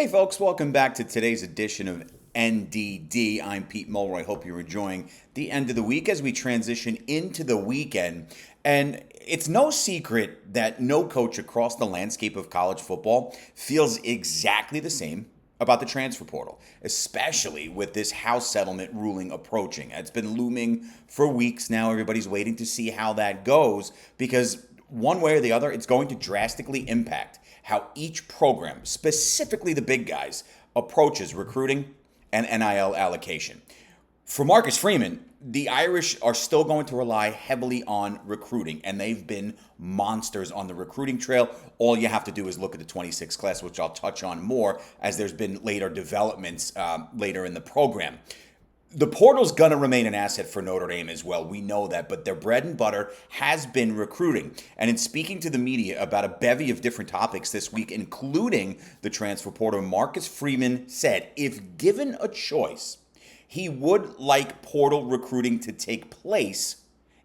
Hey folks, welcome back to today's edition of NDD. I'm Pete Mulroy. Hope you're enjoying the end of the week as we transition into the weekend. And it's no secret that no coach across the landscape of college football feels exactly the same about the transfer portal, especially with this House settlement ruling approaching. It's been looming for weeks now. Everybody's waiting to see how that goes because one way or the other, it's going to drastically impact how each program, specifically the big guys, approaches recruiting and NIL allocation. For Marcus Freeman, the Irish are still going to rely heavily on recruiting, and they've been monsters on the recruiting trail. All you have to do is look at the 26 class, which I'll touch on more as there's been later developments later in the program. The portal's going to remain an asset for Notre Dame as well. We know that, but their bread and butter has been recruiting. And in speaking to the media about a bevy of different topics this week, including the transfer portal, Marcus Freeman said if given a choice, he would like portal recruiting to take place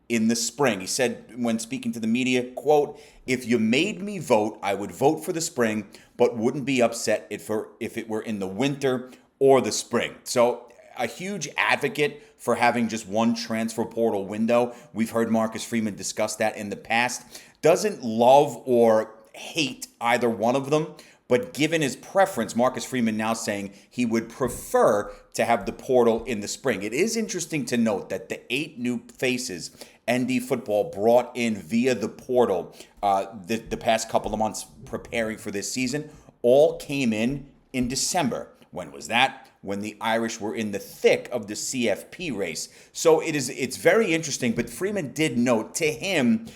in the spring. He said when speaking to the media, quote, "If you made me vote, I would vote for the spring, but wouldn't be upset if it were in the winter or the spring." So a huge advocate for having just one transfer portal window. We've heard Marcus Freeman discuss that in the past. Doesn't love or hate either one of them, but given his preference, Marcus Freeman now saying he would prefer to have the portal in the spring. It is interesting to note that the 8 new faces ND football brought in via the portal the past couple of months preparing for this season all came in December. When was that? When the Irish were in the thick of the CFP race. So it's very interesting, but Freeman did note to him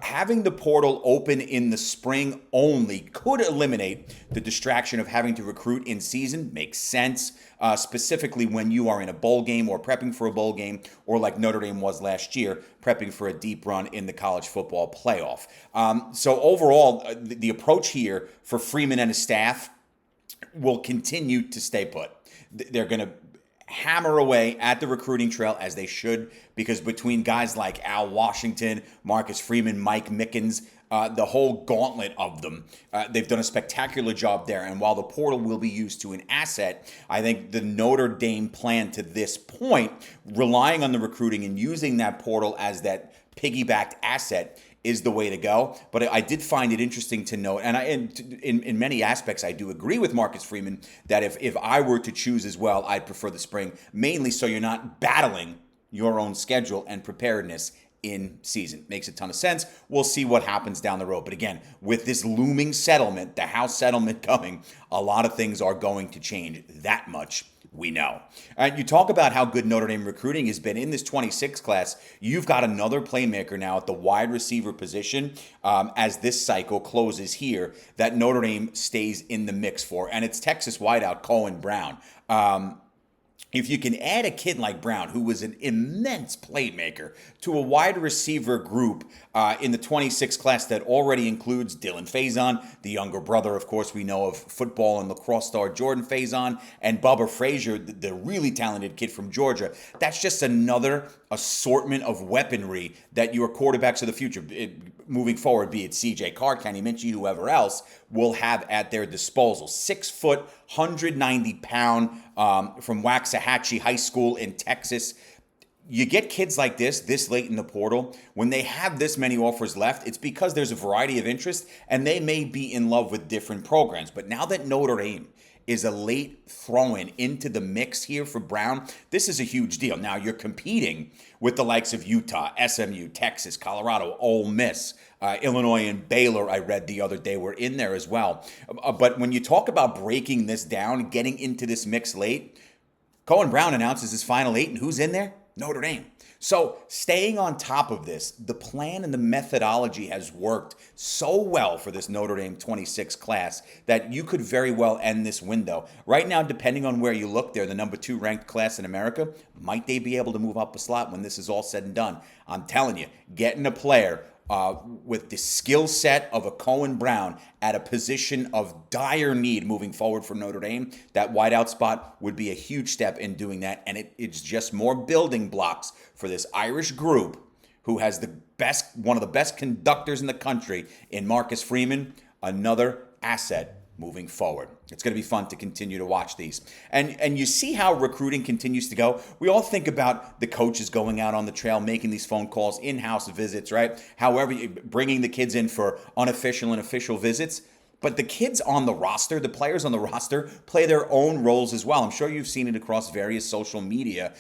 having the portal open in the spring only could eliminate the distraction of having to recruit in season. Makes sense, specifically when you are in a bowl game or prepping for a bowl game, or like Notre Dame was last year, prepping for a deep run in the college football playoff. So overall, the approach here for Freeman and his staff will continue to stay put. They're going to hammer away at the recruiting trail as they should, because between guys like Al Washington, Marcus Freeman, Mike Mickens, the whole gauntlet of them, they've done a spectacular job there. And while the portal will be used to an asset, I think the Notre Dame plan to this point, relying on the recruiting and using that portal as that piggybacked asset, is the way to go. But I did find it interesting to note, and in many aspects, I do agree with Marcus Freeman that if I were to choose as well, I'd prefer the spring, mainly so you're not battling your own schedule and preparedness in season. Makes a ton of sense. We'll see what happens down the road. But again, with this looming settlement, the House settlement coming, a lot of things are going to change. That much we know. And you talk about how good Notre Dame recruiting has been in this 26 class. You've got another playmaker now at the wide receiver position as this cycle closes here that Notre Dame stays in the mix for. And it's Texas wideout Cohen Brown. If you can add a kid like Brown, who was an immense playmaker, to a wide receiver group in the 26 class that already includes Dylan Faison, the younger brother, of course, we know of football and lacrosse star Jordan Faison, and Bubba Frazier, the really talented kid from Georgia, that's just another assortment of weaponry that your quarterbacks of the future, moving forward, be it CJ Carr, Kenny Minchie, whoever else, will have at their disposal. 6 foot, 190 pound from Waxahachie High School in Texas. You get kids like this late in the portal, when they have this many offers left, it's because there's a variety of interest and they may be in love with different programs. But now that Notre Dame is a late throw-in into the mix here for Brown, this is a huge deal. Now you're competing with the likes of Utah, SMU, Texas, Colorado, Ole Miss, Illinois, and Baylor, I read the other day, were in there as well. But when you talk about breaking this down, getting into this mix late, Cohen Brown announces his final 8, and who's in there? Notre Dame. So staying on top of this, the plan and the methodology has worked so well for this Notre Dame 26 class that you could very well end this window. Right now, depending on where you look, they're the number 2 ranked class in America. Might they be able to move up a slot when this is all said and done? I'm telling you, getting a player with the skill set of a Cohen Brown at a position of dire need moving forward for Notre Dame, that wideout spot would be a huge step in doing that. And it's just more building blocks for this Irish group who has one of the best conductors in the country in Marcus Freeman, another asset moving forward. It's going to be fun to continue to watch these. And you see how recruiting continues to go. We all think about the coaches going out on the trail, making these phone calls, in-house visits, right? However, bringing the kids in for unofficial and official visits. But the kids on the roster, the players on the roster, play their own roles as well. I'm sure you've seen it across various social media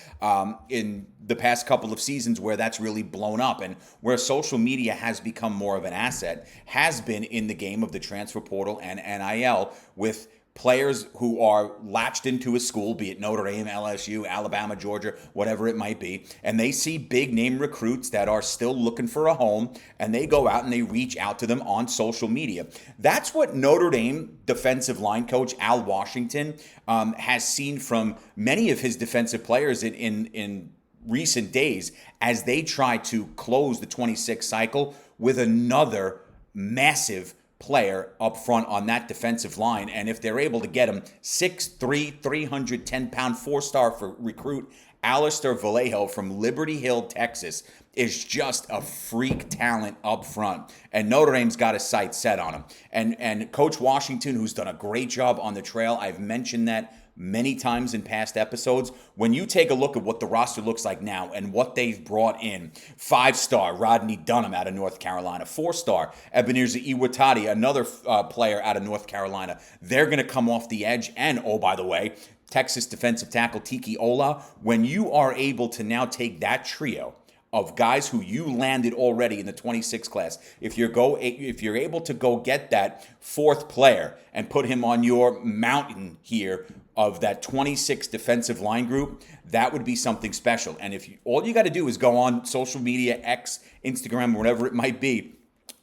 in the past couple of seasons where that's really blown up, and where social media has become more of an asset has been in the game of the transfer portal and NIL, with players who are latched into a school, be it Notre Dame, LSU, Alabama, Georgia, whatever it might be, and they see big name recruits that are still looking for a home, and they go out and they reach out to them on social media. That's what Notre Dame defensive line coach Al Washington has seen from many of his defensive players in recent days as they try to close the 26 cycle with another massive player up front on that defensive line. And if they're able to get him 6'3", 310-pound four-star for recruit Alistair Vallejo from Liberty Hill, Texas, is just a freak talent up front. And Notre Dame's got his sights set on him. And Coach Washington, who's done a great job on the trail, I've mentioned that many times in past episodes. When you take a look at what the roster looks like now and what they've brought in, 5-star Rodney Dunham out of North Carolina, 4-star Ebenezer Iwatati, another player out of North Carolina. They're going to come off the edge. And, oh, by the way, Texas defensive tackle Tiki Ola. When you are able to now take that trio of guys who you landed already in the 26 class, if you're able to go get that fourth player and put him on your mountain here of that 26 defensive line group, that would be something special. And all you got to do is go on social media, X, Instagram, whatever it might be,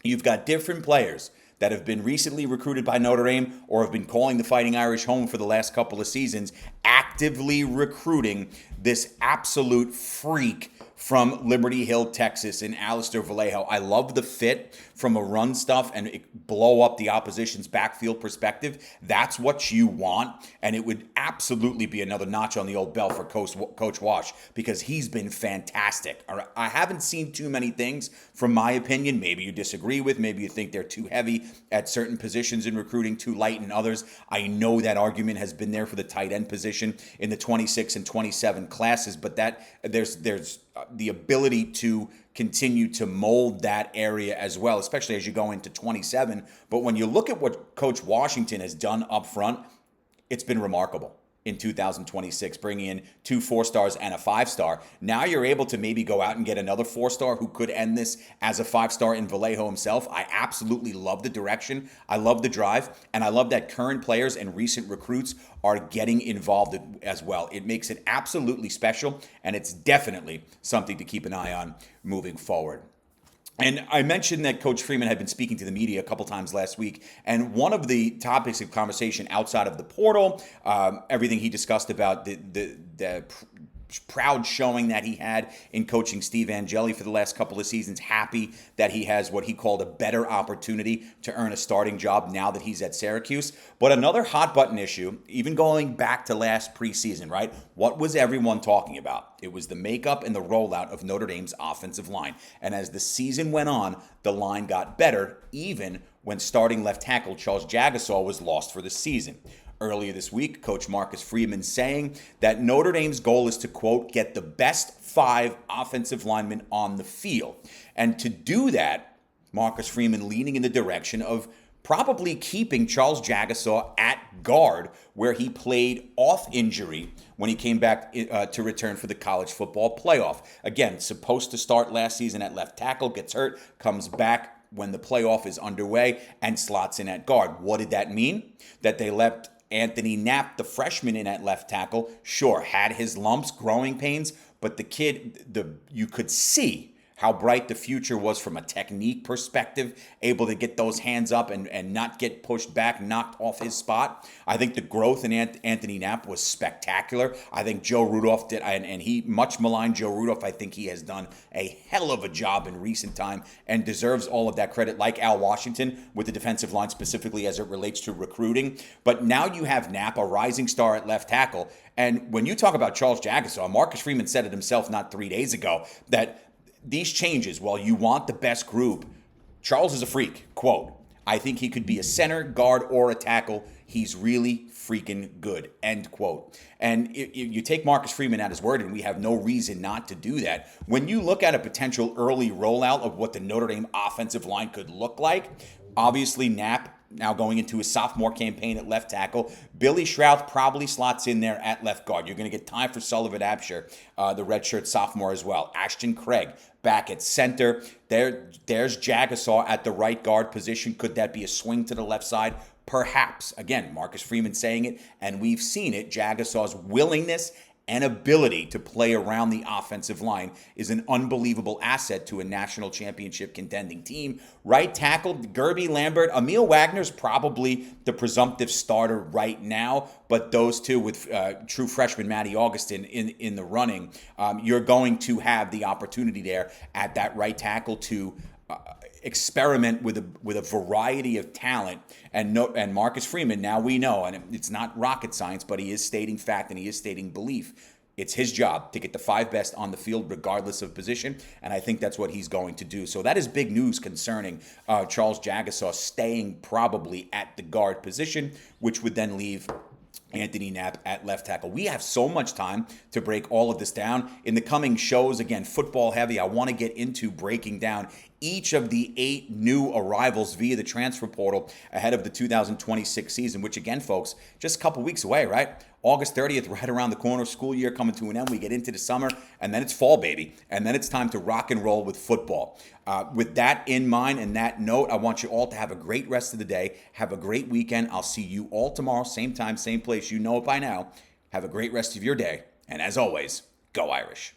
you've got different players that have been recently recruited by Notre Dame or have been calling the Fighting Irish home for the last couple of seasons, actively recruiting this absolute freak from Liberty Hill, Texas, in Alistair Vallejo. I love the fit from a run stuff and blow up the opposition's backfield perspective. That's what you want, and it would absolutely be another notch on the old belt for Coach Wash, because he's been fantastic. I haven't seen too many things, from my opinion. Maybe you disagree with, maybe you think they're too heavy at certain positions in recruiting, too light in others. I know that argument has been there for the tight end position in the 26 and 27 classes, but that there's the ability to continue to mold that area as well, especially as you go into 27. But when you look at what Coach Washington has done up front, it's been remarkable in 2026, bringing in 2 4-stars and a 5-star. Now you're able to maybe go out and get another 4-star who could end this as a 5-star in Vallejo himself. I absolutely love the direction. I love the drive. And I love that current players and recent recruits are getting involved as well. It makes it absolutely special, and it's definitely something to keep an eye on moving forward. And I mentioned that Coach Freeman had been speaking to the media a couple times last week, and one of the topics of conversation outside of the portal, everything he discussed about the proud showing that he had in coaching Steve Angeli for the last couple of seasons, happy that he has what he called a better opportunity to earn a starting job now that he's at Syracuse. But another hot button issue, even going back to last preseason, right? What was everyone talking about? It was the makeup and the rollout of Notre Dame's offensive line. And as the season went on, the line got better, even when starting left tackle Charles Jagasaw was lost for the season. Earlier this week, Coach Marcus Freeman saying that Notre Dame's goal is to, quote, get the best 5 offensive linemen on the field. And to do that, Marcus Freeman leaning in the direction of probably keeping Charles Jagasaw at guard, where he played off injury when he came back to return for the college football playoff. Again, supposed to start last season at left tackle, gets hurt, comes back when the playoff is underway, and slots in at guard. What did that mean? That they left Anthony Knapp, the freshman, in at left tackle. Sure, had his lumps, growing pains, but the kid, you could see how bright the future was from a technique perspective, able to get those hands up and not get pushed back, knocked off his spot. I think the growth in Anthony Knapp was spectacular. I think Joe Rudolph did, and he much maligned Joe Rudolph. I think he has done a hell of a job in recent time and deserves all of that credit, like Al Washington with the defensive line specifically as it relates to recruiting. But now you have Knapp, a rising star at left tackle. And when you talk about Charles Jagasaw, Marcus Freeman said it himself not 3 days ago, that these changes, while you want the best group, Charles is a freak, quote. I think he could be a center, guard, or a tackle. He's really freaking good, end quote. And if you take Marcus Freeman at his word, and we have no reason not to do that. When you look at a potential early rollout of what the Notre Dame offensive line could look like, obviously Knapp now going into his sophomore campaign at left tackle. Billy Shrouth probably slots in there at left guard. You're going to get time for Sullivan Absher, the redshirt sophomore as well. Ashton Craig back at center. There's Jagasaw at the right guard position. Could that be a swing to the left side? Perhaps. Again, Marcus Freeman saying it, and we've seen it. Jagasaw's willingness and ability to play around the offensive line is an unbelievable asset to a national championship contending team. Right tackle, Gerby Lambert. Emil Wagner's probably the presumptive starter right now, but those two with true freshman Matty Augustin in the running, you're going to have the opportunity there at that right tackle to experiment with a variety of talent. And Marcus Freeman, now we know, and it's not rocket science, but he is stating fact and he is stating belief. It's his job to get the 5 best on the field regardless of position, and I think that's what he's going to do. So that is big news concerning Charles Jagasaw staying probably at the guard position, which would then leave Anthony Knapp at left tackle. We have so much time to break all of this down. In the coming shows, again, football heavy, I want to get into breaking down each of the 8 new arrivals via the transfer portal ahead of the 2026 season, which again, folks, just a couple weeks away, right? August 30th, right around the corner, school year coming to an end. We get into the summer, and then it's fall, baby. And then it's time to rock and roll with football. With that in mind and that note, I want you all to have a great rest of the day. Have a great weekend. I'll see you all tomorrow, same time, same place. You know it by now. Have a great rest of your day. And as always, go Irish.